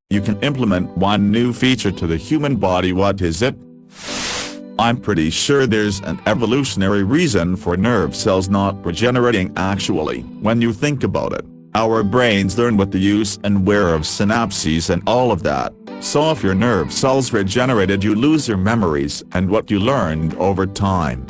You can implement one new feature to the human body. What is it? I'm pretty sure there's an evolutionary reason for nerve cells not regenerating actually. When you think about it, our brains learn with the use and wear of synapses and all of that. So if your nerve cells regenerated, you lose your memories and what you learned over time.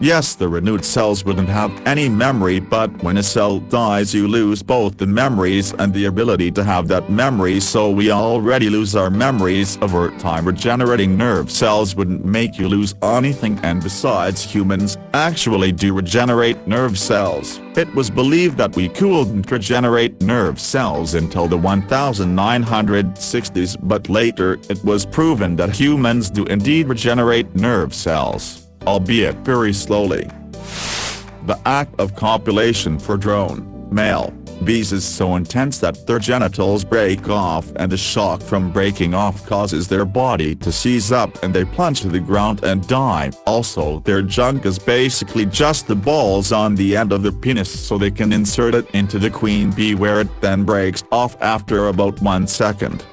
Yes, the renewed cells wouldn't have any memory, but when a cell dies you lose both the memories and the ability to have that memory, so we already lose our memories over time. Regenerating nerve cells wouldn't make you lose anything, and besides, humans actually do regenerate nerve cells. It was believed that we couldn't regenerate nerve cells until the 1960s, but later it was proven that humans do indeed regenerate nerve cells, albeit very slowly. The act of copulation for drone male bees is so intense that their genitals break off, and the shock from breaking off causes their body to seize up and they plunge to the ground and die. Also, their junk is basically just the balls on the end of the penis, so they can insert it into the queen bee where it then breaks off after about 1 second.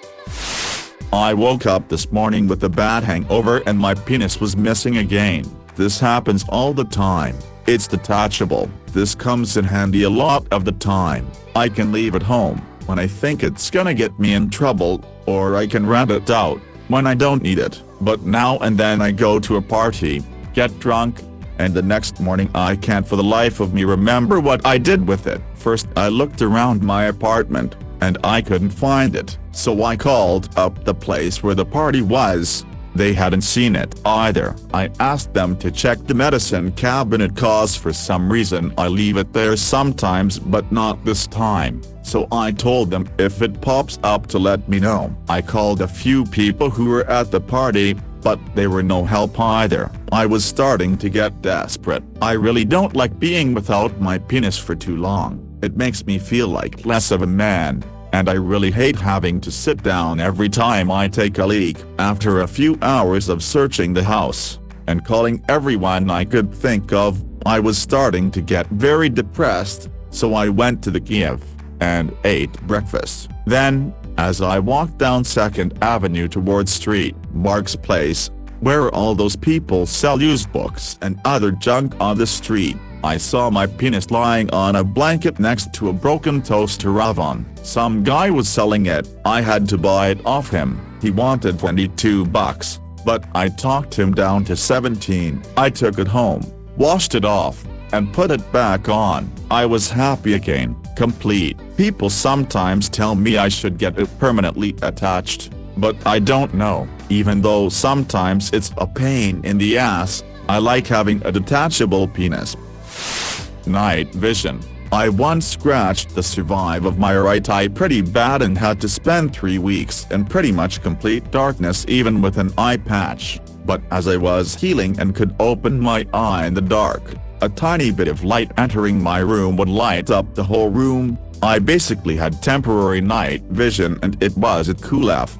I woke up this morning with a bad hangover and my penis was missing again. This happens all the time. It's detachable. This comes in handy a lot of the time. I can leave it home when I think it's gonna get me in trouble, or I can rent it out when I don't need it. But now and then I go to a party, get drunk, and the next morning I can't for the life of me remember what I did with it. First I looked around my apartment, and I couldn't find it, so I called up the place where the party was. They hadn't seen it either. I asked them to check the medicine cabinet cause for some reason I leave it there sometimes but not this time, so I told them if it pops up to let me know. I called a few people who were at the party, but they were no help either. I was starting to get desperate. I really don't like being without my penis for too long. It makes me feel like less of a man. And I really hate having to sit down every time I take a leak. After a few hours of searching the house and calling everyone I could think of, I was starting to get very depressed, so I went to the Kiev and ate breakfast. Then, as I walked down 2nd Avenue towards Street Mark's place, where all those people sell used books and other junk on the street, I saw my penis lying on a blanket next to a broken toaster oven. Some guy was selling it. I had to buy it off him. He wanted $22, but I talked him down to 17. I took it home, washed it off, and put it back on. I was happy again, complete. People sometimes tell me I should get it permanently attached, but I don't know. Even though sometimes it's a pain in the ass, I like having a detachable penis. Night vision. I once scratched the cervix of my right eye pretty bad and had to spend 3 weeks in pretty much complete darkness even with an eye patch. But as I was healing and could open my eye in the dark, a tiny bit of light entering my room would light up the whole room. I basically had temporary night vision, and it was a cool F.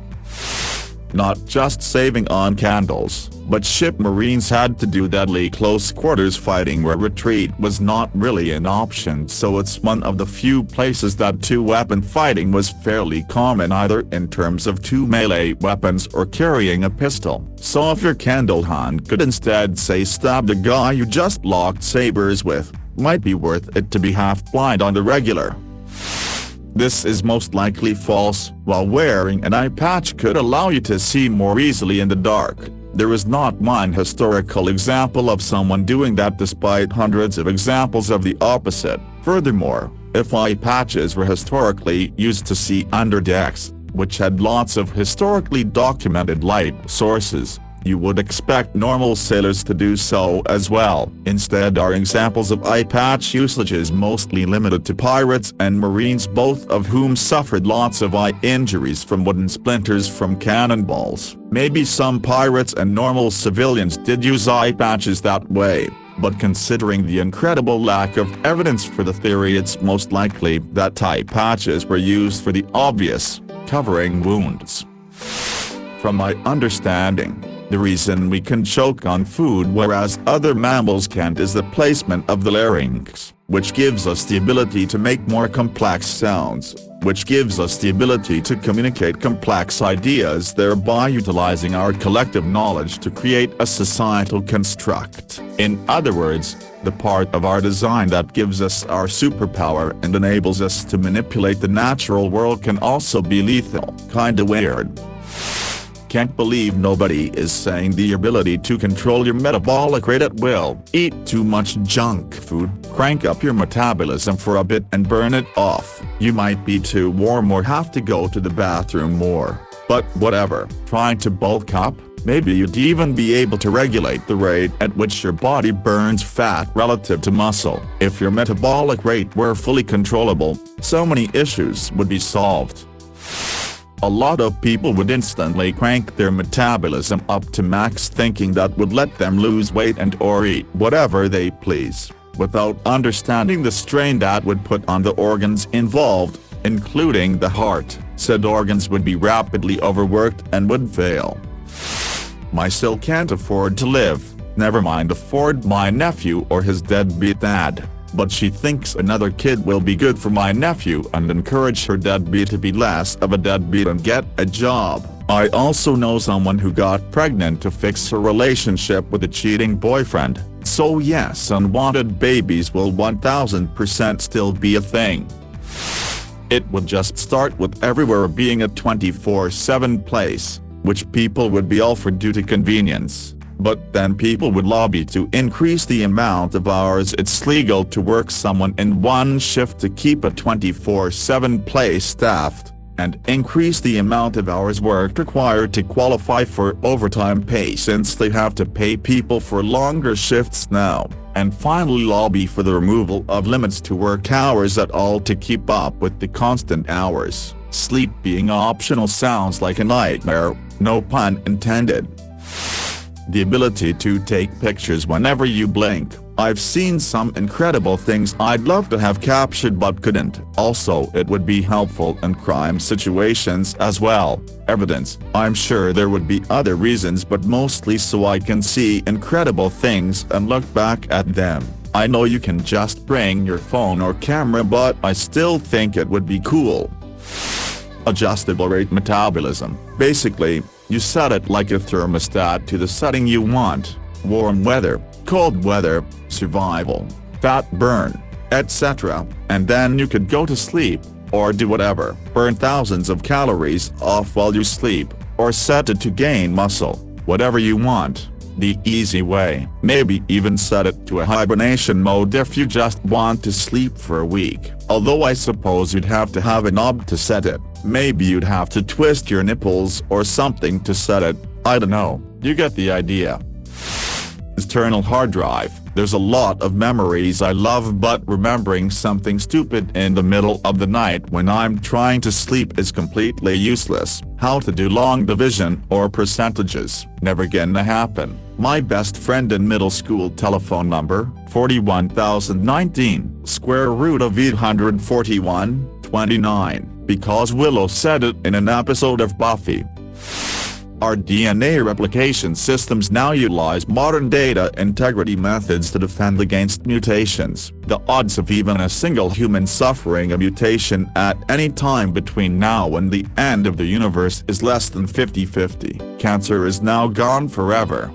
Not just saving on candles, but ship Marines had to do deadly close quarters fighting where retreat was not really an option, so it's one of the few places that two-weapon fighting was fairly common, either in terms of 2 melee weapons or carrying a pistol. So if your candle hunt could instead say stab the guy you just locked sabers with, might be worth it to be half-blind on the regular. This is most likely false. While wearing an eye patch could allow you to see more easily in the dark, there is not one historical example of someone doing that, despite hundreds of examples of the opposite. Furthermore, if eye patches were historically used to see under decks, which had lots of historically documented light sources, you would expect normal sailors to do so as well. Instead, our examples of eye patch usage is mostly limited to pirates and Marines, both of whom suffered lots of eye injuries from wooden splinters from cannonballs. Maybe some pirates and normal civilians did use eye patches that way, but considering the incredible lack of evidence for the theory, it's most likely that eye patches were used for the obvious, covering wounds. From my understanding, The reason we can choke on food whereas other mammals can't is the placement of the larynx, which gives us the ability to make more complex sounds, which gives us the ability to communicate complex ideas, thereby utilizing our collective knowledge to create a societal construct. In other words, the part of our design that gives us our superpower and enables us to manipulate the natural world can also be lethal. Kinda weird. Can't believe nobody is saying the ability to control your metabolic rate at will. Eat too much junk food, crank up your metabolism for a bit and burn it off. You might be too warm or have to go to the bathroom more. But whatever. Trying to bulk up? Maybe you'd even be able to regulate the rate at which your body burns fat relative to muscle. If your metabolic rate were fully controllable, so many issues would be solved. A lot of people would instantly crank their metabolism up to max, thinking that would let them lose weight and or eat whatever they please, without understanding the strain that would put on the organs involved, including the heart. Said organs would be rapidly overworked and would fail. I still can't afford to live, never mind afford my nephew or his deadbeat dad. But she thinks another kid will be good for my nephew and encourage her deadbeat to be less of a deadbeat and get a job. I also know someone who got pregnant to fix her relationship with a cheating boyfriend, so yes, unwanted babies will 1000% still be a thing. It would just start with everywhere being a 24/7 place, which people would be all for due to convenience. But then people would lobby to increase the amount of hours it's legal to work someone in one shift to keep a 24/7 place staffed, and increase the amount of hours worked required to qualify for overtime pay, since they have to pay people for longer shifts now, and finally lobby for the removal of limits to work hours at all to keep up with the constant hours. Sleep being optional sounds like a nightmare, no pun intended. The ability to take pictures whenever you blink. I've seen some incredible things I'd love to have captured but couldn't. Also, it would be helpful in crime situations as well. Evidence. I'm sure there would be other reasons, but mostly so I can see incredible things and look back at them. I know you can just bring your phone or camera, but I still think it would be cool. Adjustable rate metabolism. Basically, you set it like a thermostat to the setting you want: warm weather, cold weather, survival, fat burn, etc. And then you could go to sleep, or do whatever, burn thousands of calories off while you sleep, or set it to gain muscle, whatever you want. The easy way. Maybe even set it to a hibernation mode if you just want to sleep for a week. Although I suppose you'd have to have a knob to set it. Maybe you'd have to twist your nipples or something to set it. I don't know. You get the idea. External hard drive. There's a lot of memories I love, but remembering something stupid in the middle of the night when I'm trying to sleep is completely useless. How to do long division or percentages? Never gonna happen. My best friend in middle school telephone number, 41,019, square root of 841, 29, because Willow said it in an episode of Buffy. Our DNA replication systems now utilize modern data integrity methods to defend against mutations. The odds of even a single human suffering a mutation at any time between now and the end of the universe is less than 50-50. Cancer is now gone forever.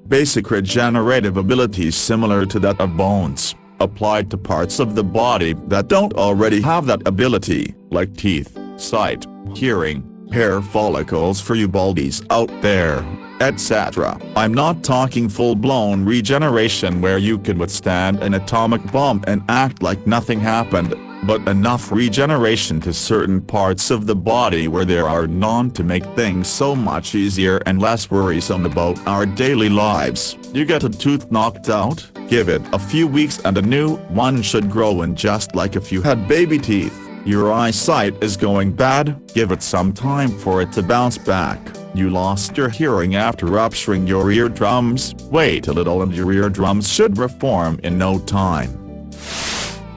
Basic regenerative abilities similar to that of bones, applied to parts of the body that don't already have that ability, like teeth, sight, hearing, hair follicles for you baldies out there, etc. I'm not talking full-blown regeneration where you could withstand an atomic bomb and act like nothing happened, but enough regeneration to certain parts of the body where there are none to make things so much easier and less worrisome about our daily lives. You get a tooth knocked out, give it a few weeks and a new one should grow in, just like if you had baby teeth. Your eyesight is going bad, give it some time for it to bounce back. You lost your hearing after rupturing your eardrums, wait a little and your eardrums should reform in no time.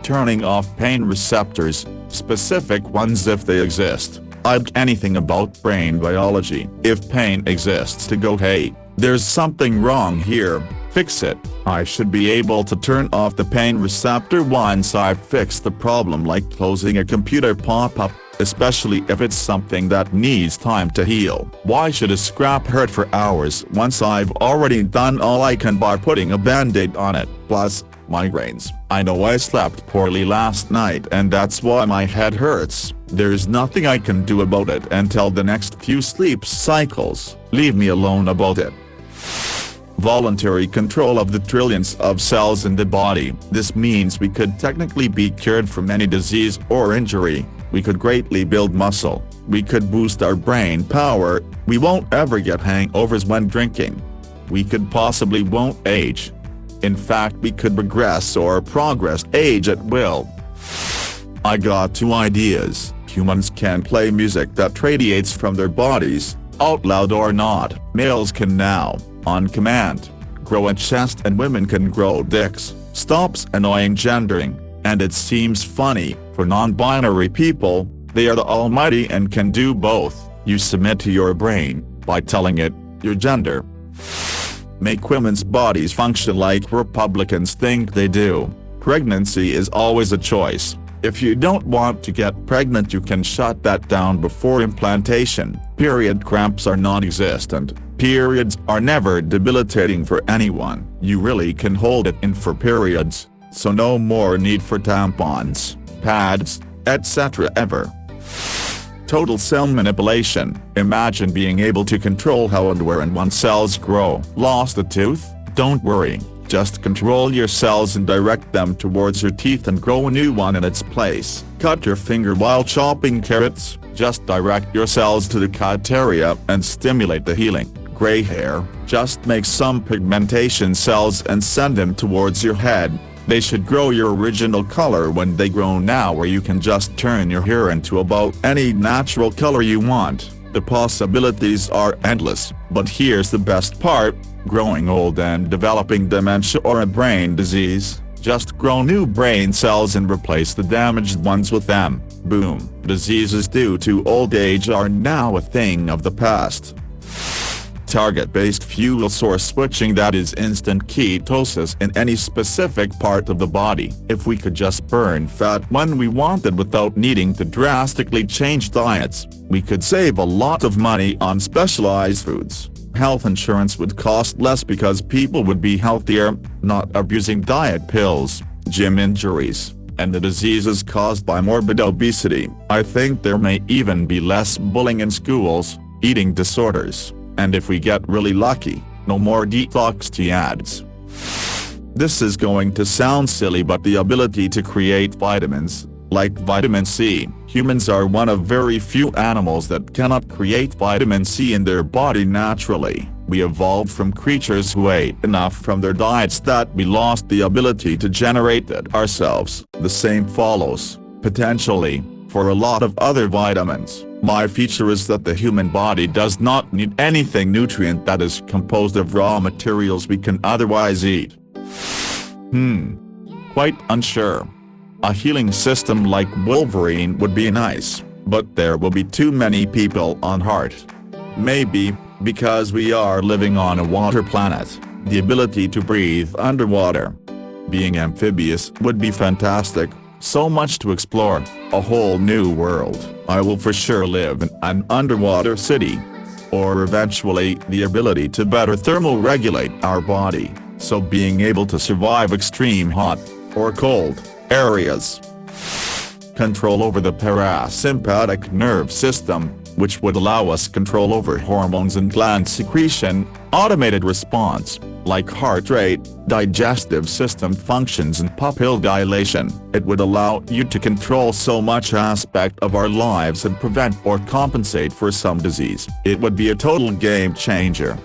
Turning off pain receptors, specific ones if they exist. anything about brain biology. If pain exists to go, hey, there's something wrong here, fix it. I should be able to turn off the pain receptor once I've fixed the problem, like closing a computer pop-up, especially if it's something that needs time to heal. Why should a scrap hurt for hours once I've already done all I can by putting a band-aid on it? Plus, migraines. I know I slept poorly last night and that's why my head hurts. There's nothing I can do about it until the next few sleep cycles. Leave me alone about it. Voluntary control of the trillions of cells in the body. This means we could technically be cured from any disease or injury. We could greatly build muscle. We could boost our brain power. We won't ever get hangovers when drinking. We could possibly won't age. In fact, we could regress or progress age at will. I got 2 ideas. Humans can play music that radiates from their bodies, out loud or not. Males can now, on command, grow a chest and women can grow dicks. Stops annoying gendering. And it seems funny, for non-binary people, they are the almighty and can do both. You submit to your brain, by telling it, your gender. Make women's bodies function like Republicans think they do. Pregnancy is always a choice. If you don't want to get pregnant, you can shut that down before implantation. Period cramps are non-existent. Periods are never debilitating for anyone. You really can hold it in for periods. So no more need for tampons, pads, etc. ever. Total cell manipulation. Imagine being able to control how and where and when cells grow. Lost a tooth? Don't worry, just control your cells and direct them towards your teeth and grow a new one in its place. Cut your finger while chopping carrots? Just direct your cells to the cut area and stimulate the healing. Gray hair? Just make some pigmentation cells and send them towards your head. They should grow your original color when they grow now, or you can just turn your hair into about any natural color you want. The possibilities are endless, but here's the best part: growing old and developing dementia or a brain disease, just grow new brain cells and replace the damaged ones with them. Boom. Diseases due to old age are now a thing of the past. Target-based fuel source switching, that is instant ketosis in any specific part of the body. If we could just burn fat when we wanted without needing to drastically change diets, we could save a lot of money on specialized foods. Health insurance would cost less because people would be healthier, not abusing diet pills, gym injuries, and the diseases caused by morbid obesity. I think there may even be less bullying in schools, eating disorders. And if we get really lucky, no more detox tea ads. This is going to sound silly, but the ability to create vitamins, like vitamin C. Humans are one of very few animals that cannot create vitamin C in their body naturally. We evolved from creatures who ate enough from their diets that we lost the ability to generate it ourselves. The same follows, potentially, for a lot of other vitamins. My feature is that the human body does not need anything nutrient that is composed of raw materials we can otherwise eat. Quite unsure. A healing system like Wolverine would be nice, but there will be too many people on heart. Maybe, because we are living on a water planet, the ability to breathe underwater. Being amphibious would be fantastic. So much to explore, a whole new world. I will for sure live in an underwater city. Or eventually the ability to better thermoregulate our body, so being able to survive extreme hot, or cold, areas. Control over the parasympathetic nerve system, which would allow us control over hormones and gland secretion, automated response, like heart rate, digestive system functions and pupil dilation. It would allow you to control so much aspect of our lives and prevent or compensate for some disease. It would be a total game changer.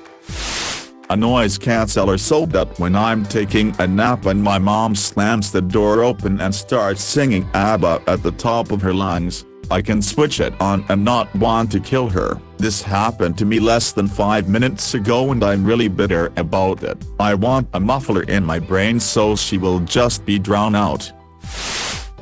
A noise canceller so that when I'm taking a nap and my mom slams the door open and starts singing ABBA at the top of her lungs, I can switch it on and not want to kill her. This happened to me less than 5 minutes ago and I'm really bitter about it. I want a muffler in my brain so she will just be drowned out.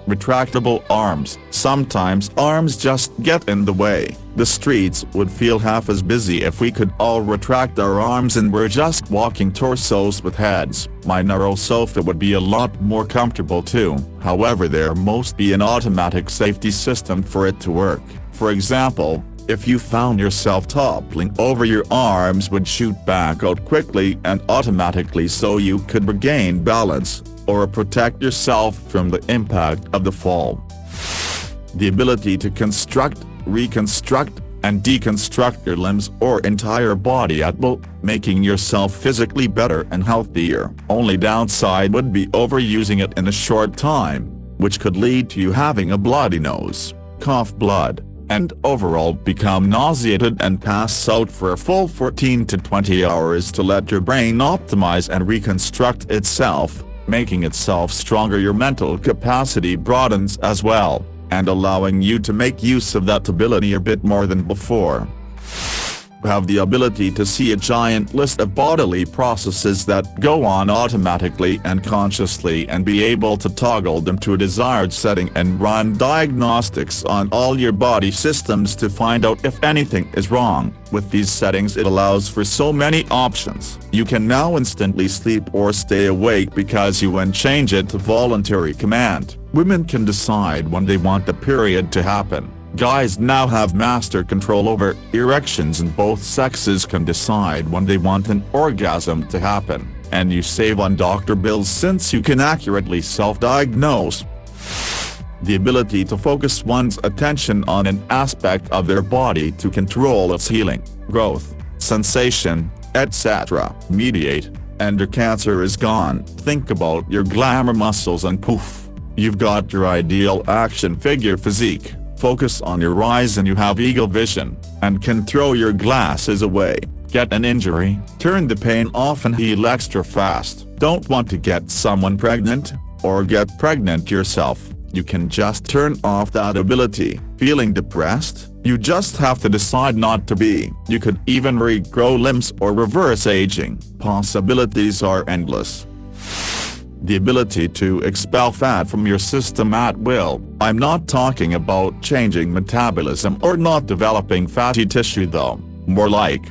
Retractable arms. Sometimes arms just get in the way. The streets would feel half as busy if we could all retract our arms and we're just walking torsos with heads. My narrow sofa would be a lot more comfortable too. However, there must be an automatic safety system for it to work. For example, if you found yourself toppling over, your arms would shoot back out quickly and automatically so you could regain balance, or protect yourself from the impact of the fall. The ability to construct, reconstruct, and deconstruct your limbs or entire body at will, making yourself physically better and healthier. Only downside would be overusing it in a short time, which could lead to you having a bloody nose, cough blood, and overall become nauseated and pass out for a full 14 to 20 hours to let your brain optimize and reconstruct itself, making itself stronger. Your mental capacity broadens as well, and allowing you to make use of that ability a bit more than before. Have the ability to see a giant list of bodily processes that go on automatically and consciously, and be able to toggle them to a desired setting and run diagnostics on all your body systems to find out if anything is wrong. With these settings, it allows for so many options. You can now instantly sleep or stay awake because you can change it to voluntary command. Women can decide when they want the period to happen. Guys now have master control over erections, and both sexes can decide when they want an orgasm to happen, and you save on doctor bills since you can accurately self-diagnose. The ability to focus one's attention on an aspect of their body to control its healing, growth, sensation, etc. Mediate, and your cancer is gone. Think about your glamour muscles and poof, you've got your ideal action figure physique. Focus on your eyes and you have eagle vision, and can throw your glasses away. Get an injury, turn the pain off and heal extra fast. Don't want to get someone pregnant, or get pregnant yourself? You can just turn off that ability. Feeling depressed? You just have to decide not to be. You could even regrow limbs or reverse aging. Possibilities are endless. The ability to expel fat from your system at will. I'm not talking about changing metabolism or not developing fatty tissue though. More like,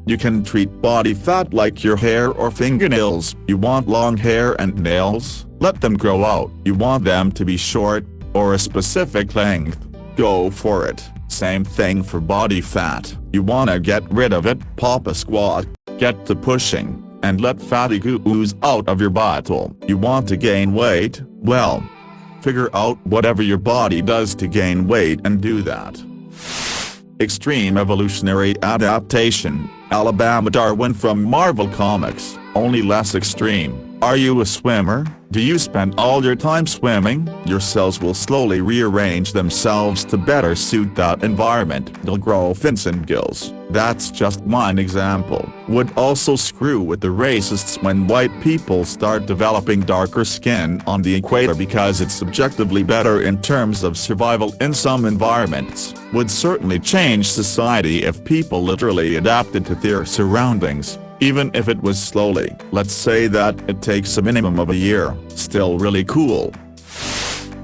you can treat body fat like your hair or fingernails. You want long hair and nails? Let them grow out. You want them to be short, or a specific length? Go for it. Same thing for body fat. You wanna get rid of it? Pop a squat, get to pushing, and let fatty goo ooze out of your bottle. You want to gain weight? Well, figure out whatever your body does to gain weight and do that. Extreme evolutionary adaptation. Alabama Darwin from Marvel Comics, only less extreme. Are you a swimmer? Do you spend all your time swimming? Your cells will slowly rearrange themselves to better suit that environment. They'll grow fins and gills. That's just one example. Would also screw with the racists when white people start developing darker skin on the equator because it's subjectively better in terms of survival in some environments. Would certainly change society if people literally adapted to their surroundings, even if it was slowly. Let's say that it takes a minimum of a year. Still really cool.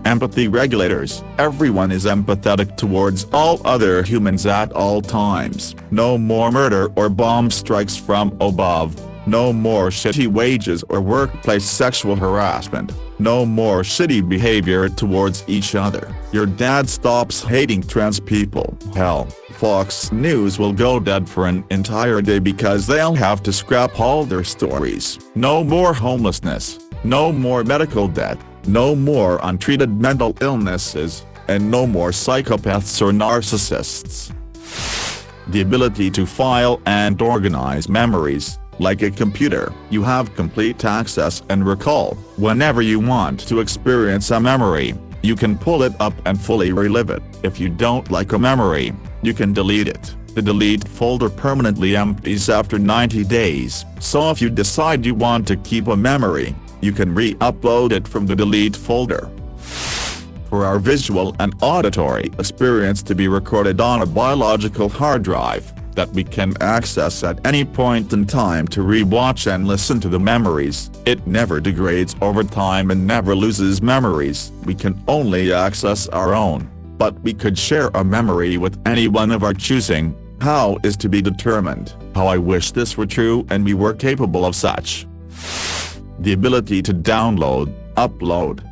Empathy regulators. Everyone is empathetic towards all other humans at all times. No more murder or bomb strikes from above. No more shitty wages or workplace sexual harassment. No more shitty behavior towards each other. Your dad stops hating trans people. Hell, Fox News will go dead for an entire day because they'll have to scrap all their stories. No more homelessness. No more medical debt. No more untreated mental illnesses, and no more psychopaths or narcissists. The ability to file and organize memories. Like a computer, you have complete access and recall. Whenever you want to experience a memory, you can pull it up and fully relive it. If you don't like a memory, you can delete it. The delete folder permanently empties after 90 days, so if you decide you want to keep a memory, you can re-upload it from the delete folder. For our visual and auditory experience to be recorded on a biological hard drive, that we can access at any point in time to re-watch and listen to the memories. It never degrades over time and never loses memories. We can only access our own. but we could share a memory with anyone of our choosing. How is to be determined. How I wish this were true and we were capable of such. The ability to download, upload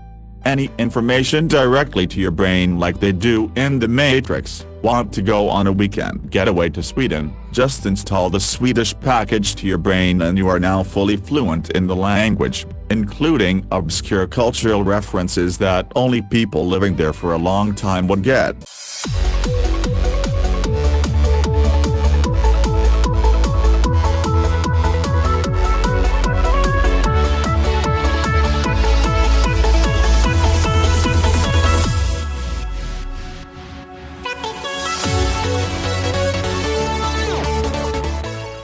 any information directly to your brain like they do in The Matrix. Want to go on a weekend getaway to Sweden? Just install the Swedish package to your brain and you are now fully fluent in the language, including obscure cultural references that only people living there for a long time would get.